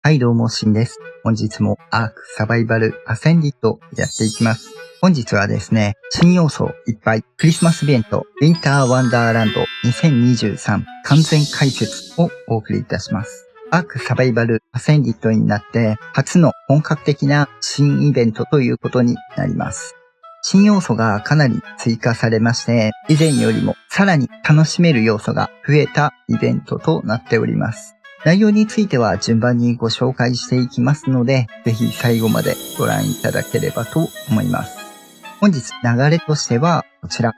はいどうも、しんです。本日もアークサバイバルアセンディットやっていきます。本日はですね、新要素いっぱいクリスマスイベントウィンターワンダーランド2023完全解説をお送りいたします。アークサバイバルアセンディットになって初の本格的な新イベントということになります。新要素がかなり追加されまして、以前よりもさらに楽しめる要素が増えたイベントとなっております。内容については順番にご紹介していきますので、ぜひ最後までご覧いただければと思います。本日流れとしてはこちら。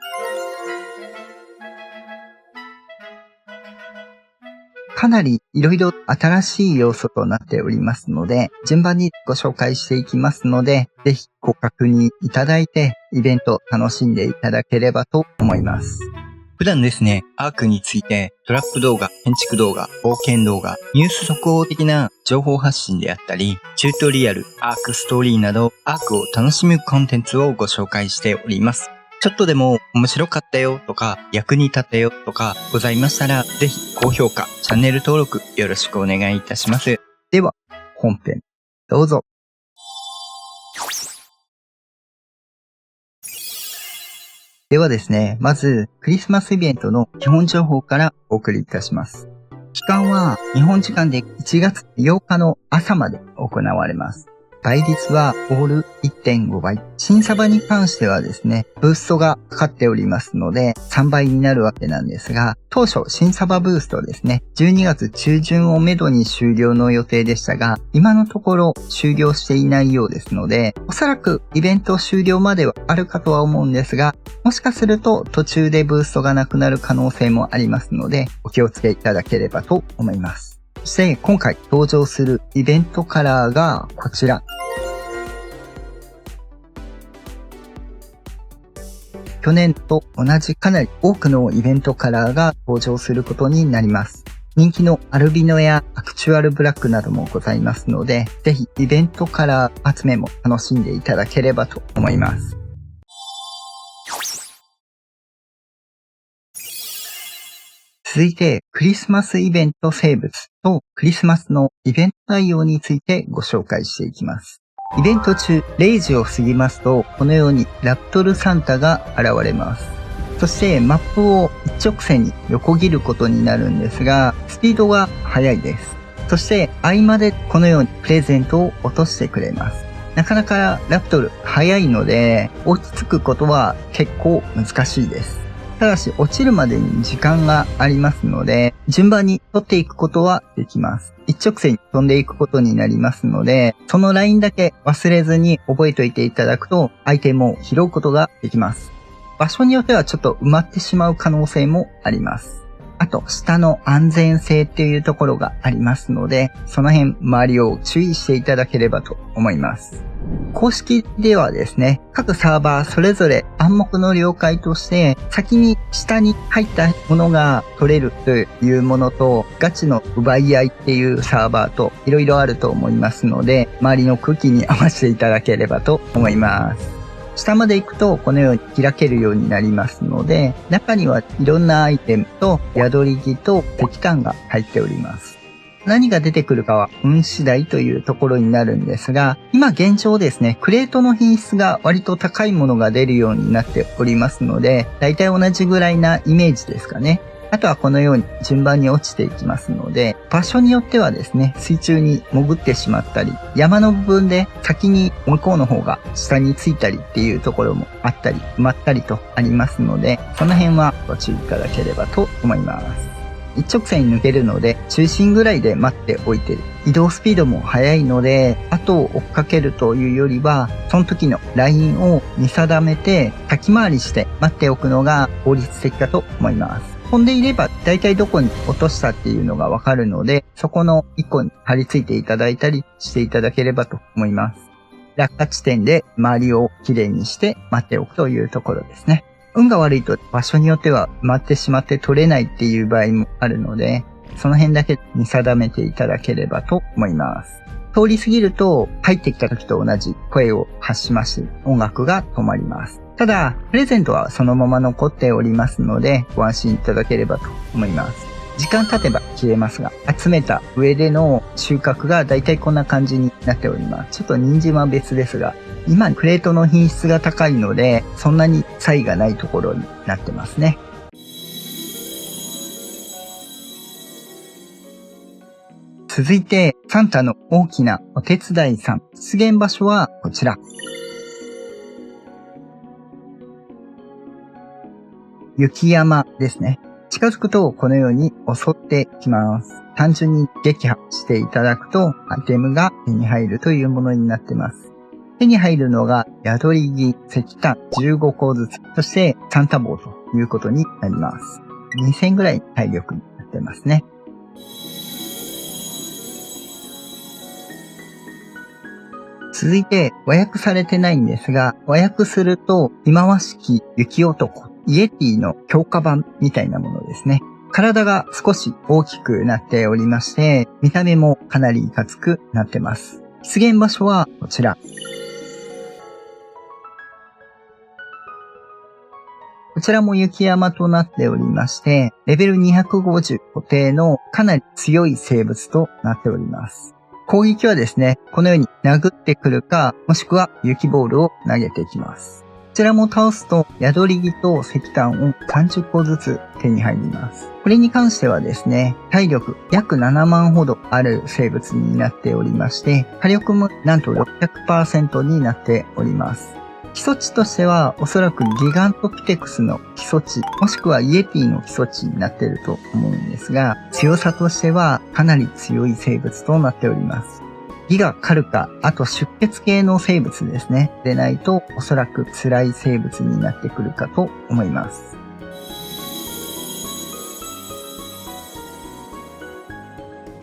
かなり色々新しい要素となっておりますので、順番にご紹介していきますので、ぜひご確認いただいて、イベント楽しんでいただければと思います。普段ですね、アークについてトラップ動画、建築動画、冒険動画、ニュース速報的な情報発信であったり、チュートリアル、アークストーリーなど、アークを楽しむコンテンツをご紹介しております。ちょっとでも面白かったよとか、役に立ったよとかございましたら、ぜひ高評価、チャンネル登録よろしくお願いいたします。では、本編、どうぞ。ではですね、まずクリスマスイベントの基本情報からお送りいたします。期間は日本時間で1月8日の朝まで行われます。倍率はオール 1.5 倍。新サバに関してはですね、ブーストがかかっておりますので3倍になるわけなんですが、当初新サバブーストですね、12月中旬をめどに終了の予定でしたが、今のところ終了していないようですので、おそらくイベント終了まではあるかとは思うんですが、もしかすると途中でブーストがなくなる可能性もありますので、お気をつけいただければと思います。そして今回登場するイベントカラーがこちら。去年と同じかなり多くのイベントカラーが登場することになります。人気のアルビノやアクチュアルブラックなどもございますので、ぜひイベントカラー集めも楽しんでいただければと思います。続いて、クリスマスイベント生物とクリスマスのイベント内容についてご紹介していきます。イベント中、0時を過ぎますと、このようにラプトルサンタが現れます。そしてマップを一直線に横切ることになるんですが、スピードが速いです。そして合間でこのようにプレゼントを落としてくれます。なかなかラプトル速いので、落ち着くことは結構難しいです。ただし落ちるまでに時間がありますので、順番に取っていくことはできます。一直線に飛んでいくことになりますので、そのラインだけ忘れずに覚えておいていただくと、アイテムを拾うことができます。場所によってはちょっと埋まってしまう可能性もあります。あと、下の安全性っていうところがありますので、その辺周りを注意していただければと思います。公式ではですね、各サーバーそれぞれ暗黙の了解として、先に下に入ったものが取れるというものと、ガチの奪い合いっていうサーバーといろいろあると思いますので、周りの空気に合わせていただければと思います。下まで行くとこのように開けるようになりますので、中にはいろんなアイテムと宿り木と石炭が入っております。何が出てくるかは運次第というところになるんですが、今現状ですね、クレートの品質が割と高いものが出るようになっておりますので、だいたい同じぐらいなイメージですかね。あとはこのように順番に落ちていきますので、場所によってはですね、水中に潜ってしまったり、山の部分で先に向こうの方が下についたりっていうところもあったり、埋まったりとありますので、その辺はご注意いただければと思います。一直線に抜けるので、中心ぐらいで待っておいてる。移動スピードも速いので、後を追っかけるというよりは、その時のラインを見定めて、先回りして待っておくのが効率的かと思います。飛んでいれば、だいたいどこに落としたっていうのがわかるので、そこの一個に張り付いていただいたりしていただければと思います。落下地点で周りをきれいにして待っておくというところですね。運が悪いと場所によっては埋まってしまって取れないっていう場合もあるので、その辺だけ見定めていただければと思います。通り過ぎると入ってきた時と同じ声を発しまして音楽が止まります。ただ、プレゼントはそのまま残っておりますのでご安心いただければと思います。時間経てば消えますが、集めた上での収穫がだいたいこんな感じになっております。ちょっと人参は別ですが、今プレートの品質が高いので、そんなに差異がないところになってますね。続いて、サンタの大きなお手伝いさん。出現場所はこちら。雪山ですね。近づくとこのように襲ってきます。単純に撃破していただくとアイテムが手に入るというものになっています。手に入るのが宿り木、石炭15個ずつ、そしてサンタ棒ということになります。2000ぐらい体力になってますね。続いて和訳されてないんですが、和訳すると忌まわしき雪男、イエティの強化版みたいなものですね。体が少し大きくなっておりまして、見た目もかなりいかつくなってます。出現場所はこちら。こちらも雪山となっておりまして、レベル250固定のかなり強い生物となっております。攻撃はですね、このように殴ってくるか、もしくは雪ボールを投げてきます。こちらも倒すと、宿り木と石炭を30個ずつ手に入ります。これに関してはですね、体力約7万ほどある生物になっておりまして、火力もなんと 600% になっております。基礎値としては、おそらくギガントピテクスの基礎値、もしくはイエティの基礎値になっていると思うんですが、強さとしてはかなり強い生物となっております。ギガ、カルカ、あと出血系の生物ですね。でないと、おそらく辛い生物になってくるかと思います。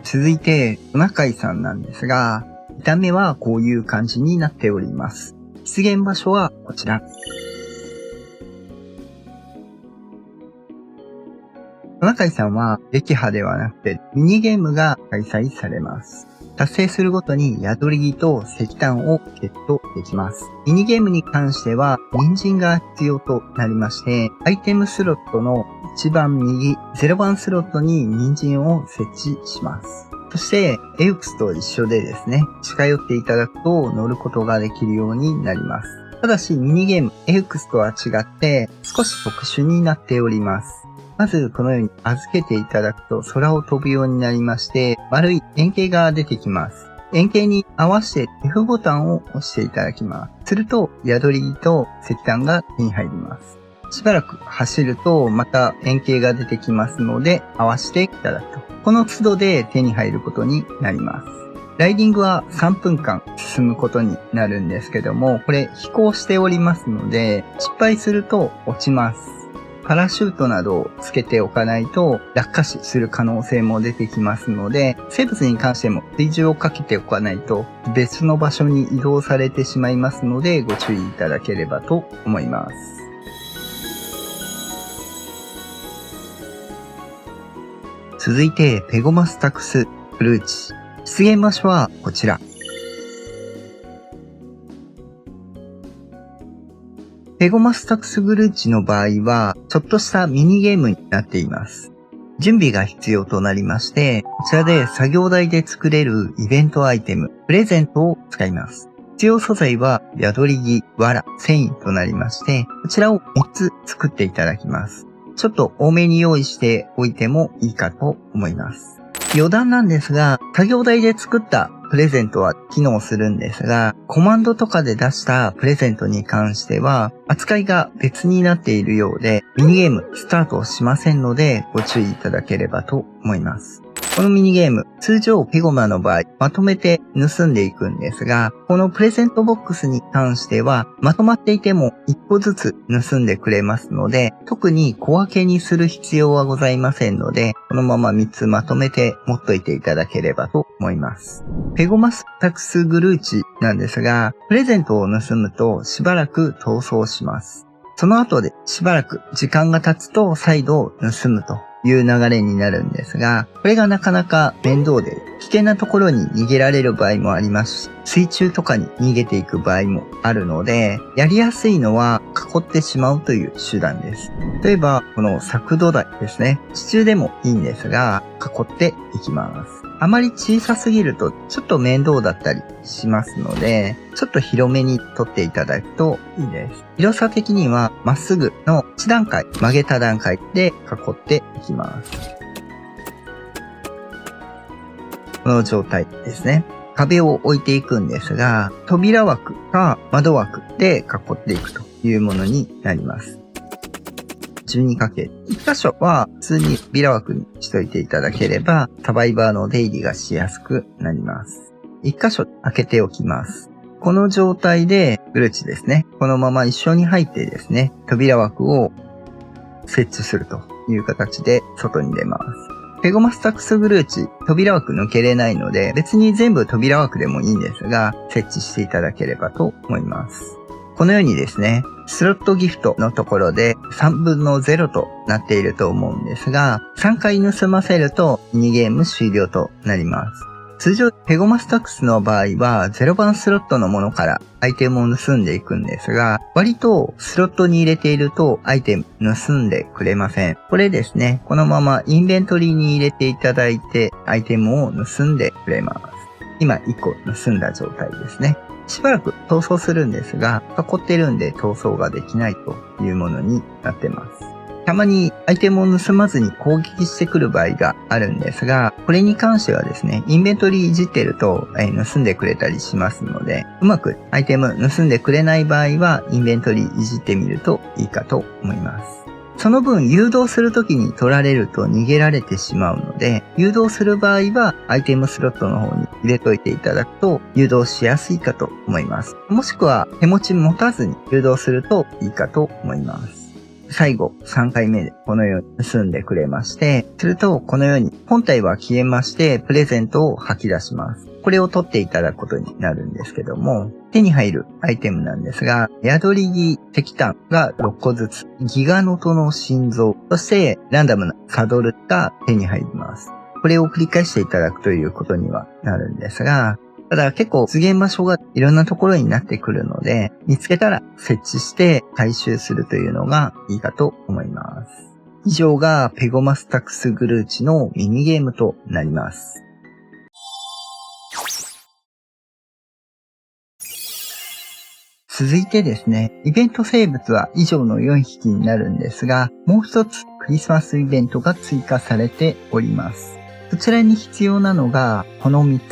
続いて、トナカイさんなんですが、見た目はこういう感じになっております。出現場所はこちら。トナカイさんは撃破ではなくてミニゲームが開催されます。達成するごとに宿り木と石炭をゲットできます。ミニゲームに関しては人参が必要となりまして、アイテムスロットの一番右、0番スロットに人参を設置します。そして、エウクスと一緒でですね、近寄っていただくと乗ることができるようになります。ただし、ミニゲーム、エウクスとは違って少し特殊になっております。まず、このように預けていただくと空を飛ぶようになりまして、丸い円形が出てきます。円形に合わせて F ボタンを押していただきます。すると、宿り木と石炭が手に入ります。しばらく走るとまた円形が出てきますので合わせていただくと。この都度で手に入ることになります。ライディングは3分間進むことになるんですけども、これ飛行しておりますので失敗すると落ちます。パラシュートなどをつけておかないと落下死する可能性も出てきますので、生物に関しても追従をかけておかないと別の場所に移動されてしまいますのでご注意いただければと思います。続いて、ペゴマスタクスブルーチ。出現場所はこちら。ペゴマスタクスブルーチの場合は、ちょっとしたミニゲームになっています。準備が必要となりまして、こちらで作業台で作れるイベントアイテム、プレゼントを使います。必要素材は、宿り木、藁、繊維となりまして、こちらを3つ作っていただきます。ちょっと多めに用意しておいてもいいかと思います。余談なんですが、作業台で作ったプレゼントは機能するんですが、コマンドとかで出したプレゼントに関しては、扱いが別になっているようで、ミニゲームスタートしませんので、ご注意いただければと思います。このミニゲーム、通常ペゴマの場合、まとめて盗んでいくんですが、このプレゼントボックスに関しては、まとまっていても1個ずつ盗んでくれますので、特に小分けにする必要はございませんので、このまま3つまとめて持っといていただければと思います。ペゴマスタクスグルーチなんですが、プレゼントを盗むとしばらく逃走します。その後でしばらく時間が経つと再度盗むという流れになるんですが、これがなかなか面倒で、危険なところに逃げられる場合もありますし、水中とかに逃げていく場合もあるので、やりやすいのは囲ってしまうという手段です。例えば、この柵土台ですね。地中でもいいんですが、囲っていきます。あまり小さすぎるとちょっと面倒だったりしますので、ちょっと広めに取っていただくといいです。広さ的にはまっすぐの1段階、曲げた段階で囲っていきます。この状態ですね。壁を置いていくんですが、扉枠か窓枠で囲っていくというものになります。12×。1箇所は普通に扉枠にしといていただければ、サバイバーの出入りがしやすくなります。1箇所開けておきます。この状態で、グルーチですね。このまま一緒に入ってですね、扉枠を設置するという形で外に出ます。ペゴマスタックスグルーチ、扉枠抜けれないので、別に全部扉枠でもいいんですが、設置していただければと思います。このようにですね、スロットギフトのところで3分の0となっていると思うんですが、3回盗ませるとミニゲーム終了となります。通常、ペゴマスタックスの場合は0番スロットのものからアイテムを盗んでいくんですが、割とスロットに入れているとアイテム盗んでくれません。これですね、このままインベントリーに入れていただいてアイテムを盗んでくれます。今1個盗んだ状態ですね。しばらく逃走するんですが、囲ってるんで逃走ができないというものになってます。たまにアイテムを盗まずに攻撃してくる場合があるんですが、これに関してはですね、インベントリーいじってると盗んでくれたりしますので、うまくアイテム盗んでくれない場合は、インベントリーいじってみるといいかと思います。その分、誘導するときに取られると逃げられてしまうので、誘導する場合は、アイテムスロットの方に入れといていただくと、誘導しやすいかと思います。もしくは、手持ち持たずに誘導するといいかと思います。最後、3回目でこのように盗んでくれまして、すると、このように本体は消えまして、プレゼントを吐き出します。これを取っていただくことになるんですけども、手に入るアイテムなんですが、宿り木石炭が6個ずつ、ギガノトの心臓、そしてランダムなサドルが手に入ります。これを繰り返していただくということにはなるんですが、ただ結構出現場所がいろんなところになってくるので、見つけたら設置して回収するというのがいいかと思います。以上がペゴマスタックスグルーチのミニゲームとなります。続いてですね、イベント生物は以上の4匹になるんですが、もう一つクリスマスイベントが追加されております。こちらに必要なのがこの3つ。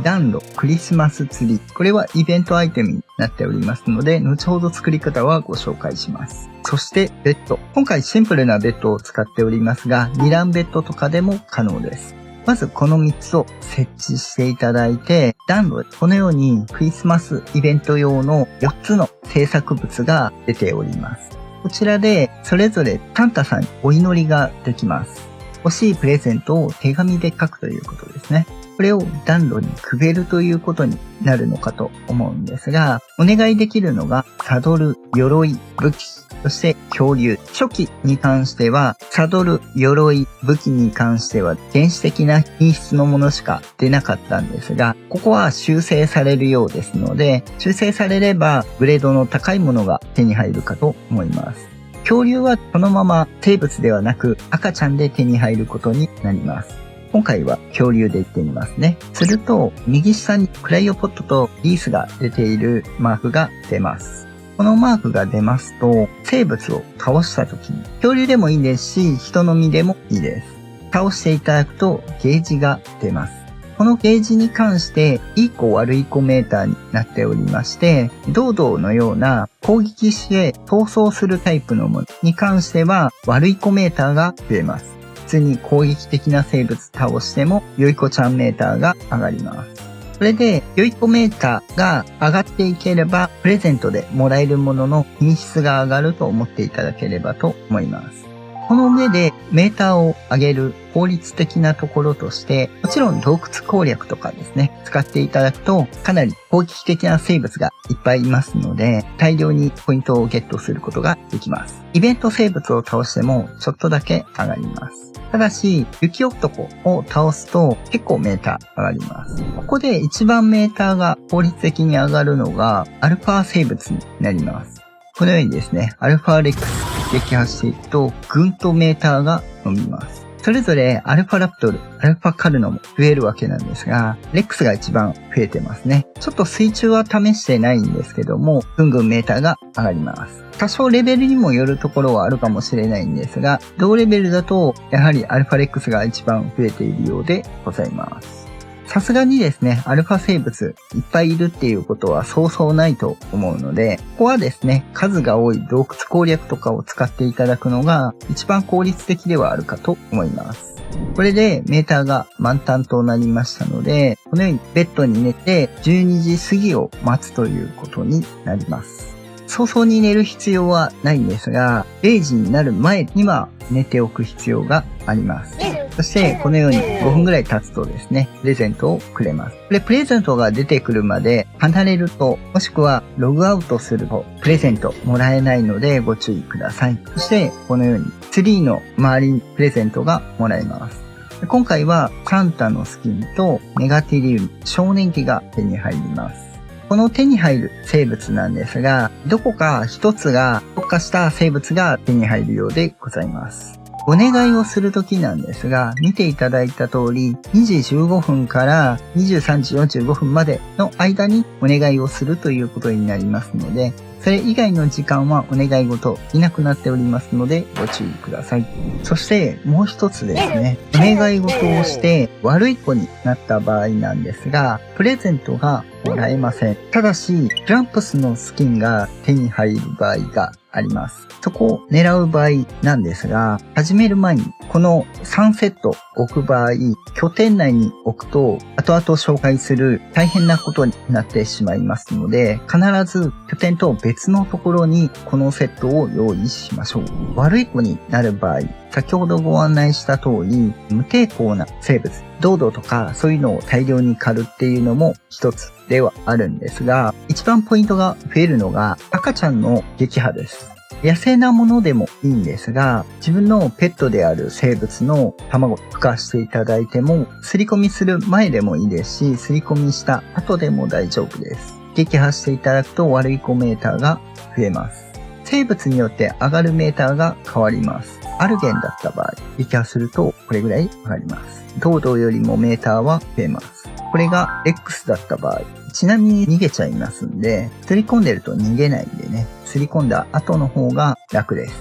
暖炉、クリスマスツリー。これはイベントアイテムになっておりますので、後ほど作り方はご紹介します。そしてベッド。今回シンプルなベッドを使っておりますが、2段ベッドとかでも可能です。まずこの3つを設置していただいて、暖炉、このようにクリスマスイベント用の4つの制作物が出ております。こちらでそれぞれサンタさんにお祈りができます。欲しいプレゼントを手紙で書くということですね。これを暖炉にくべるということになるのかと思うんですが、お願いできるのがサドル、鎧、武器、そして恐竜。初期に関しては、サドル、鎧、武器に関しては原始的な品質のものしか出なかったんですが、ここは修正されるようですので、修正されればグレードの高いものが手に入るかと思います。恐竜はそのまま生物ではなく赤ちゃんで手に入ることになります。今回は恐竜でいってみますね。すると、右下にクライオポットとリースが出ているマークが出ます。このマークが出ますと、生物を倒した時に、恐竜でもいいですし、人の身でもいいです。倒していただくとゲージが出ます。このゲージに関していい子悪い子メーターになっておりまして、ドードーのような攻撃して逃走するタイプのものに関しては悪い子メーターが増えます。普通に攻撃的な生物倒しても良い子ちゃんメーターが上がります。それで良い子メーターが上がっていければプレゼントでもらえるものの品質が上がると思っていただければと思います。この上でメーターを上げる効率的なところとして、もちろん洞窟攻略とかですね、使っていただくとかなり攻撃的な生物がいっぱいいますので、大量にポイントをゲットすることができます。イベント生物を倒してもちょっとだけ上がります。ただし、雪男を倒すと結構メーター上がります。ここで一番メーターが効率的に上がるのがアルファ生物になります。このようにですね、アルファレックス撃破していくと、ぐんとメーターが伸びます。それぞれアルファラプトル、アルファカルノも増えるわけなんですが、レックスが一番増えてますね。ちょっと水中は試してないんですけども、ぐんぐんメーターが上がります。多少レベルにもよるところはあるかもしれないんですが、同レベルだと、やはりアルファレックスが一番増えているようでございます。さすがにですね、アルファ生物いっぱいいるっていうことはそうそうないと思うので、ここはですね、数が多い洞窟攻略とかを使っていただくのが一番効率的ではあるかと思います。これでメーターが満タンとなりましたので、このようにベッドに寝て12時過ぎを待つということになります。早々に寝る必要はないんですが、0時になる前には寝ておく必要があります。そして、このように5分ぐらい経つとですね、プレゼントをくれます。これ、プレゼントが出てくるまで離れると、もしくはログアウトすると、プレゼントもらえないのでご注意ください。そして、このようにツリーの周りにプレゼントがもらえます。今回はサンタのスキンとネガティリウム、少年期が手に入ります。この手に入る生物なんですが、どこか一つが特化した生物が手に入るようでございます。お願いをするときなんですが、見ていただいた通り、2時15分から23時45分までの間にお願いをするということになりますので、それ以外の時間はお願い事いなくなっておりますのでご注意ください。そしてもう一つですね、お願い事をして悪い子になった場合なんですが、プレゼントがもらえません。ただし、クランプスのスキンが手に入る場合があります。そこを狙う場合なんですが、始める前にこの3セット置く場合、拠点内に置くと後々紹介する大変なことになってしまいますので、必ず拠点と別のところにこのセットを用意しましょう。悪い子になる場合、先ほどご案内した通り、無抵抗な生物、ドードとかそういうのを大量に狩るっていうのも一つではあるんですが、一番ポイントが増えるのが赤ちゃんの撃破です。野生なものでもいいんですが、自分のペットである生物の卵を孵化していただいても、すり込みする前でもいいですし、すり込みした後でも大丈夫です。撃破していただくと悪い子メーターが増えます。生物によって上がるメーターが変わります。アルゲンだった場合、撃破するとこれぐらい上がります。ドードよりもメーターは増えます。これが X だった場合、ちなみに逃げちゃいますんで、すり込んでると逃げないんでね、すり込んだ後の方が楽です。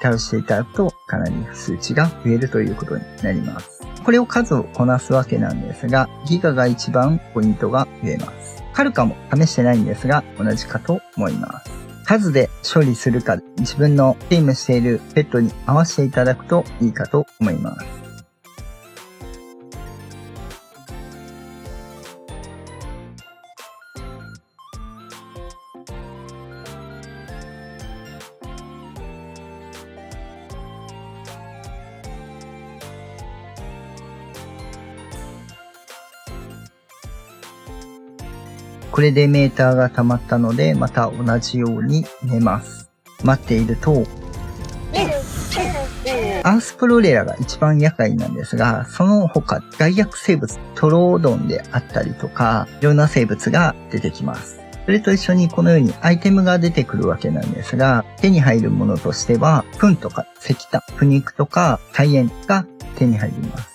倒していただくとかなり数値が増えるということになります。これを数をこなすわけなんですが、ギガが一番ポイントが増えます。カルカも試してないんですが、同じかと思います。数で処理するか、自分のチームしているペットに合わせていただくといいかと思います。これでメーターが溜まったので、また同じように寝ます。待っていると、アースプロレラが一番厄介なんですが、その他害悪生物、トロードンであったりとか、いろんな生物が出てきます。それと一緒にこのようにアイテムが出てくるわけなんですが、手に入るものとしては、糞とか石炭、腐肉とか菜園が手に入ります。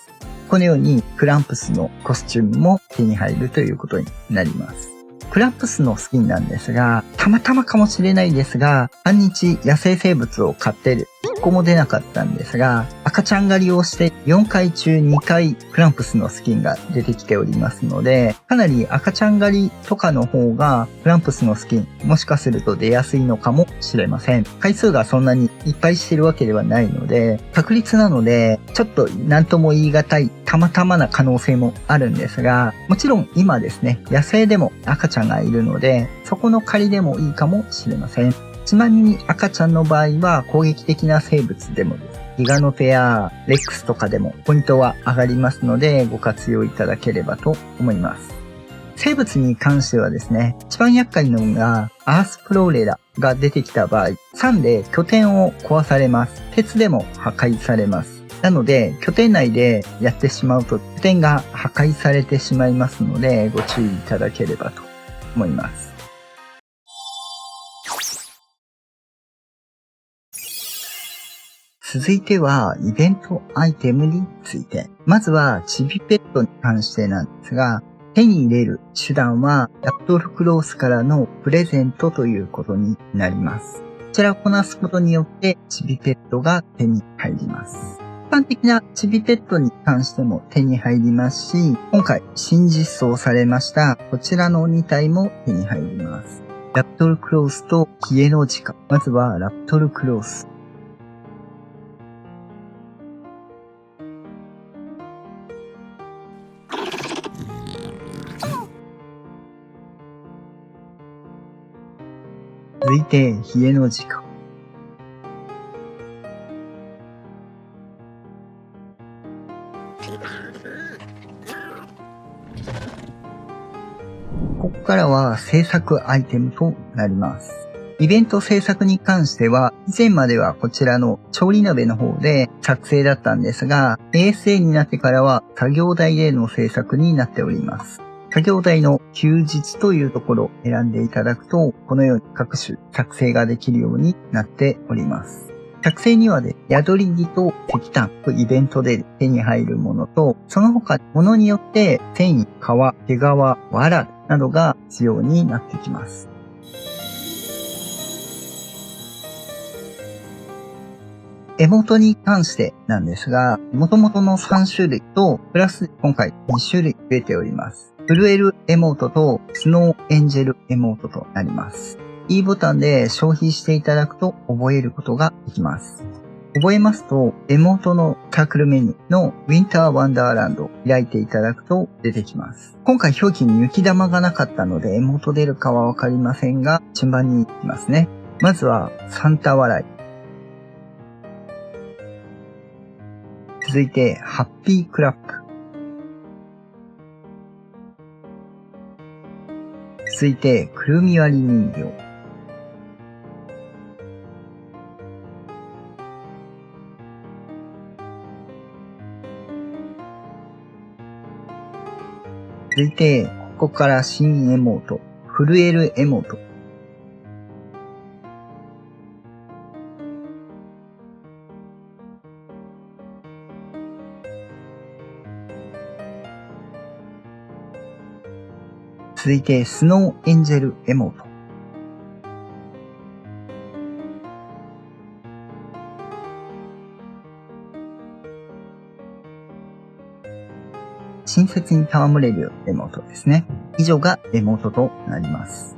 このようにクランプスのコスチュームも手に入るということになります。クランプスのスキンなんですが、たまたまかもしれないですが、半日野生生物を飼ってる。1個も出なかったんですが、赤ちゃん狩りをして4回中2回クランプスのスキンが出てきておりますので、かなり赤ちゃん狩りとかの方がクランプスのスキンもしかすると出やすいのかもしれません。回数がそんなにいっぱいしてるわけではないので、確率なのでちょっと何とも言い難いたまたまな可能性もあるんですが、もちろん今ですね、野生でも赤ちゃんがいるので、そこの狩りでもいいかもしれません。ちなみに赤ちゃんの場合は攻撃的な生物でもですギガノテやレックスとかでもポイントは上がりますので、ご活用いただければと思います。生物に関してはですね、一番厄介なのが、アースプローレラが出てきた場合、酸で拠点を壊されます。鉄でも破壊されます。なので、拠点内でやってしまうと、拠点が破壊されてしまいますので、ご注意いただければと思います。続いては、イベントアイテムについて。まずは、チビペットに関してなんですが、手に入れる手段は、ラプトルクロースからのプレゼントということになります。こちらをこなすことによって、チビペットが手に入ります。一般的なチビペットに関しても手に入りますし、今回新実装されましたこちらの2体も手に入ります。ラプトルクロースとヒエノジカ。まずはラプトルクロース。続いて、ヒエノジカ。ここからは制作アイテムとなります。イベント制作に関しては、以前まではこちらの調理鍋の方で作成だったんですが、ASA になってからは作業台での制作になっております。作業台の休日というところを選んでいただくと、このように各種作成ができるようになっております。作成にはね、宿り木と石炭とイベントで手に入るものと、その他物によって繊維、革、毛皮、藁などが必要になってきます。エモートに関してなんですが、元々の3種類と、プラス今回2種類増えております。フルエルエモートとスノーエンジェルエモートとなります。E ボタンで消費していただくと覚えることができます。覚えますと、エモートのサークルメニューのウィンターワンダーランドを開いていただくと出てきます。今回表記に雪玉がなかったのでエモート出るかはわかりませんが、順番にいきますね。まずはサンタ笑い。続いて、ハッピークラップ。続いて、くるみ割り人形。続いて、ここから新エモート、震えるエモート。続いて、スノーエンジェルエモート。親切に戯れるエモートですね。以上がエモートとなります。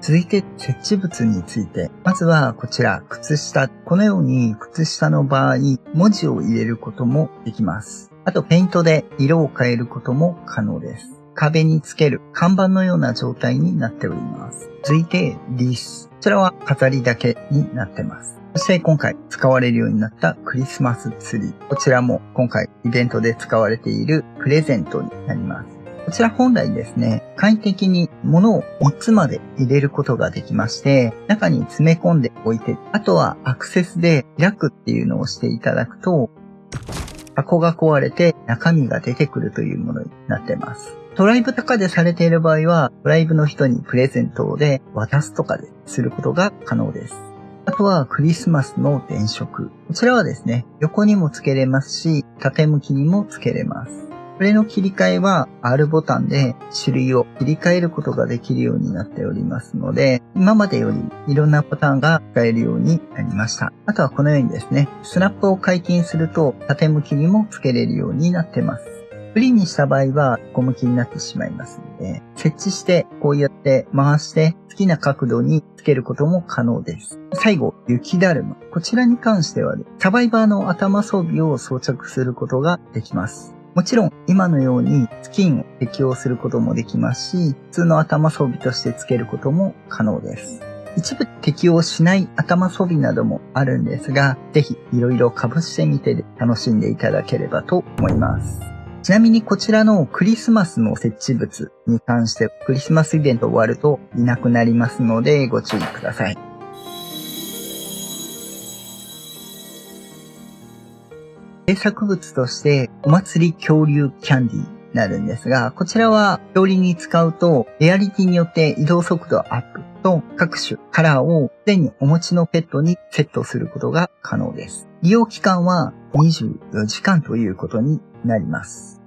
続いて、設置物について。まずはこちら、靴下。このように靴下の場合、文字を入れることもできます。あと、ペイントで色を変えることも可能です。壁につける看板のような状態になっております。続いて、リース。こちらは飾りだけになってます。そして今回使われるようになったクリスマスツリー。こちらも今回イベントで使われているプレゼントになります。こちら本来ですね、簡易的に物を3つまで入れることができまして、中に詰め込んでおいて、あとはアクセスで開くっていうのをしていただくと、箱が壊れて中身が出てくるというものになっています。トライブとかでされている場合は、トライブの人にプレゼントで渡すとかですることが可能です。あとはクリスマスの電飾。こちらはですね、横にもつけれますし、縦向きにもつけれます。これの切り替えは R ボタンで種類を切り替えることができるようになっておりますので、今までよりいろんなボタンが使えるようになりました。あとはこのようにですね、スナップを解禁すると縦向きにもつけれるようになってます。フリーにした場合は横向きになってしまいますので、設置してこうやって回して好きな角度につけることも可能です。最後、雪だるま。こちらに関しては、サバイバーの頭装備を装着することができます。もちろん今のようにスキンを適用することもできますし、普通の頭装備としてつけることも可能です。一部適用しない頭装備などもあるんですが、ぜひいろいろ被してみて楽しんでいただければと思います。ちなみにこちらのクリスマスの設置物に関してクリスマスイベント終わるといなくなりますのでご注意ください。制作物としてお祭り恐竜キャンディーになるんですが、こちらは恐竜に使うとレアリティによって移動速度アップと各種カラーをすでにお持ちのペットにセットすることが可能です。利用期間は24時間ということになります。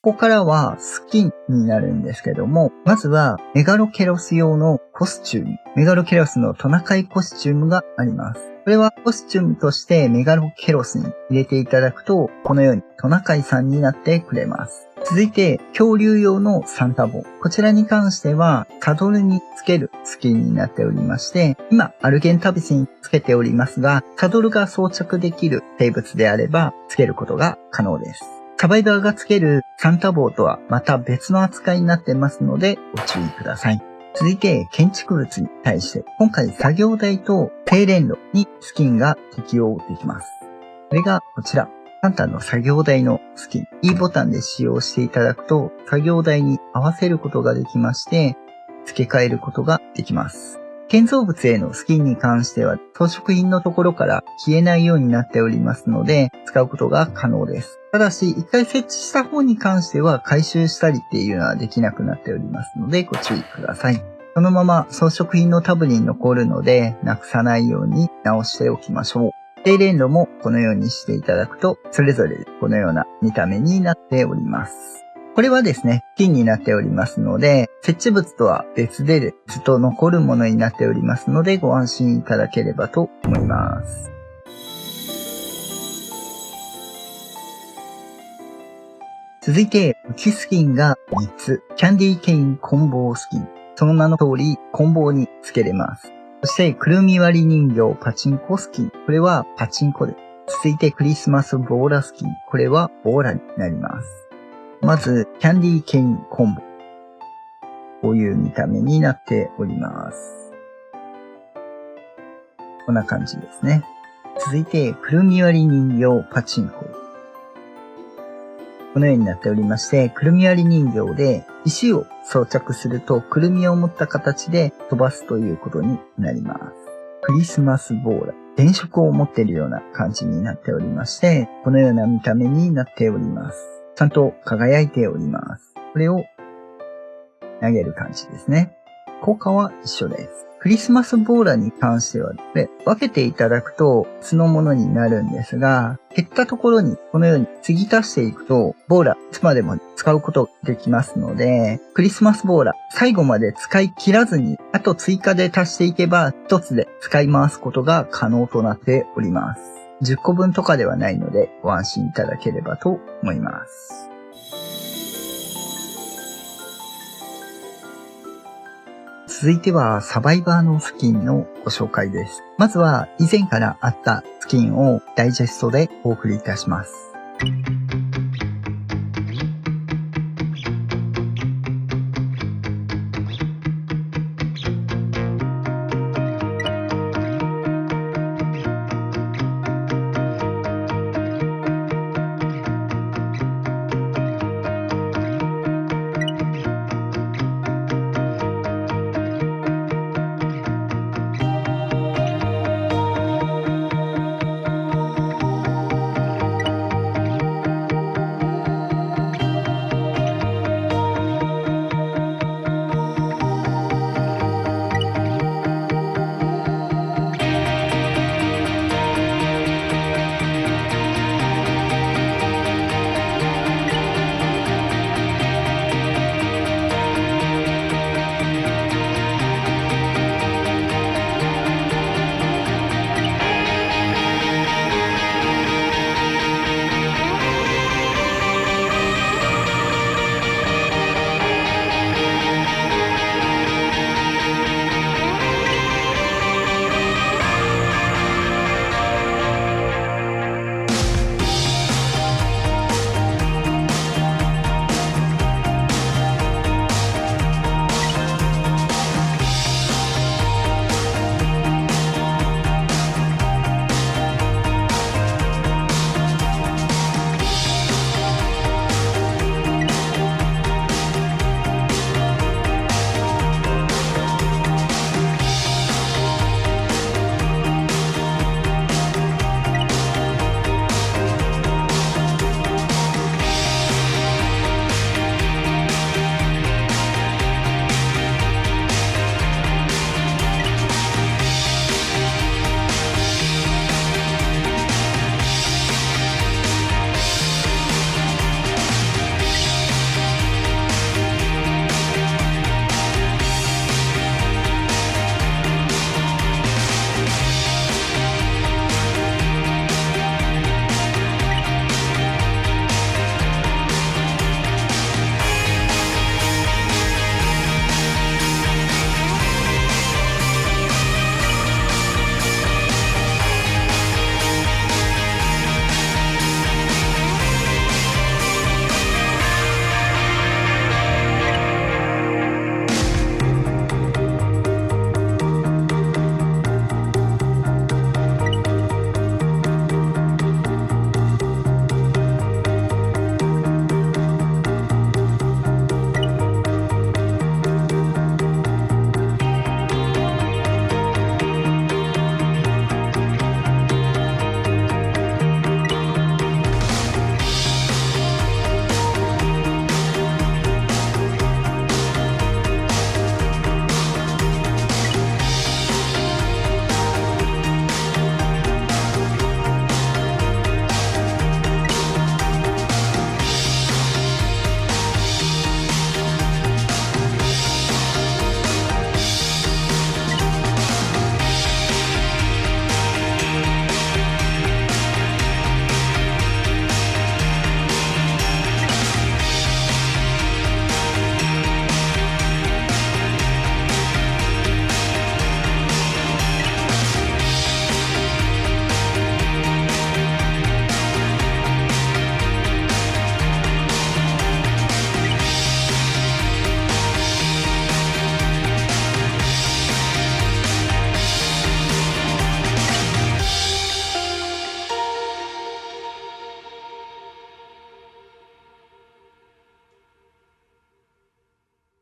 ここからはスキンになるんですけども、まずはメガロケロス用のコスチューム。メガロケロスのトナカイコスチュームがあります。これはコスチュームとしてメガロケロスに入れていただくと、このようにトナカイさんになってくれます。続いて、恐竜用のサンタ帽。こちらに関しては、サドルにつけるスキンになっておりまして、今、アルゲンタビスにつけておりますが、サドルが装着できる生物であれば、つけることが可能です。サバイバーがつけるサンタ帽とはまた別の扱いになってますのでご注意ください。続いて建築物に対して今回作業台と低連路にスキンが適用できます。それがこちら。サンタの作業台のスキン。E ボタンで使用していただくと作業台に合わせることができまして付け替えることができます。建造物へのスキンに関しては装飾品のところから消えないようになっておりますので使うことが可能です。ただし一回設置した方に関しては回収したりっていうのはできなくなっておりますのでご注意ください。そのまま装飾品のタブに残るのでなくさないように直しておきましょう。低連路もこのようにしていただくとそれぞれこのような見た目になっております。これはですね、金になっておりますので、設置物とは別でずっと残るものになっておりますので、ご安心いただければと思います。続いて、浮きスキンが3つ。キャンディーケインコンボスキン。その名の通り、コンボにつけれます。そして、くるみ割り人形パチンコスキン。これはパチンコです。続いて、クリスマスボーラスキン。これはボーラになります。まず、キャンディーケインコンボ。こういう見た目になっております。こんな感じですね。続いて、くるみ割り人形パチンコ。このようになっておりまして、くるみ割り人形で石を装着すると、くるみを持った形で飛ばすということになります。クリスマスボーラ。電飾を持っているような感じになっておりまして、このような見た目になっております。ちゃんと輝いております。これを投げる感じですね。効果は一緒です。クリスマスボーラに関しては分けていただくと別のものになるんですが、減ったところにこのように継ぎ足していくと、ボーラいつまでも使うことができますので、クリスマスボーラ最後まで使い切らずに、あと追加で足していけば一つで使い回すことが可能となっております。10個分とかではないのでご安心いただければと思います。続いてはサバイバーのスキンのご紹介です。まずは以前からあったスキンをダイジェストでお送りいたします。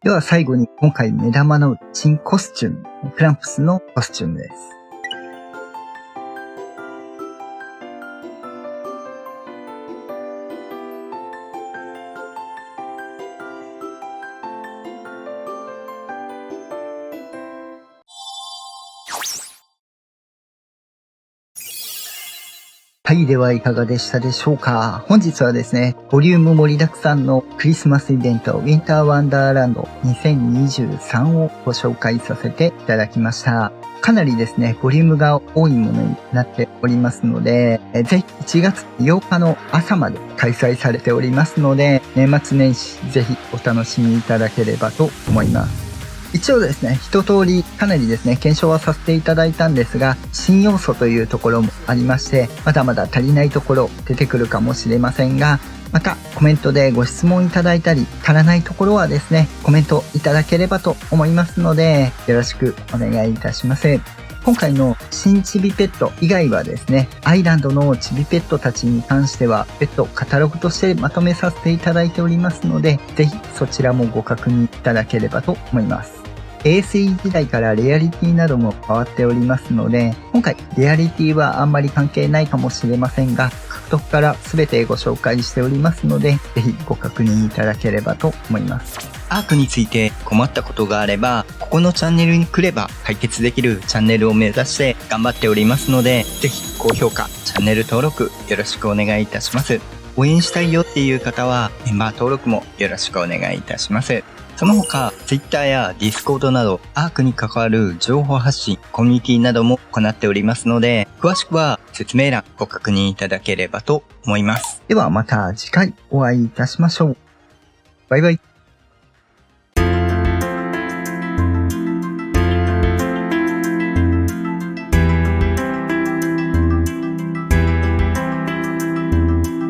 では最後に今回目玉の新コスチューム、クランプスのコスチュームです。はい、ではいかがでしたでしょうか。本日はですね、ボリューム盛りだくさんのクリスマスイベント、ウィンターワンダーランド2023をご紹介させていただきました。かなりですね、ボリュームが多いものになっておりますので、ぜひ1月8日の朝まで開催されておりますので、年末年始ぜひお楽しみいただければと思います。一応ですね、一通りかなりですね、検証はさせていただいたんですが、新要素というところもありまして、まだまだ足りないところ出てくるかもしれませんが、またコメントでご質問いただいたり、足らないところはですね、コメントいただければと思いますので、よろしくお願いいたします。今回の新チビペット以外はですね、アイランドのチビペットたちに関しては、ペットカタログとしてまとめさせていただいておりますので、ぜひそちらもご確認いただければと思います。ASE 時代からレアリティなども変わっておりますので、今回レアリティはあんまり関係ないかもしれませんが、獲得から全てご紹介しておりますので、ぜひご確認いただければと思います。アークについて困ったことがあれば、ここのチャンネルに来れば解決できるチャンネルを目指して頑張っておりますので、ぜひ高評価、チャンネル登録よろしくお願いいたします。応援したいよっていう方はメンバー登録もよろしくお願いいたします。その他、Twitter や Discord など、アークに関わる情報発信、コミュニティなども行っておりますので、詳しくは説明欄ご確認いただければと思います。ではまた次回お会いいたしましょう。バイバイ。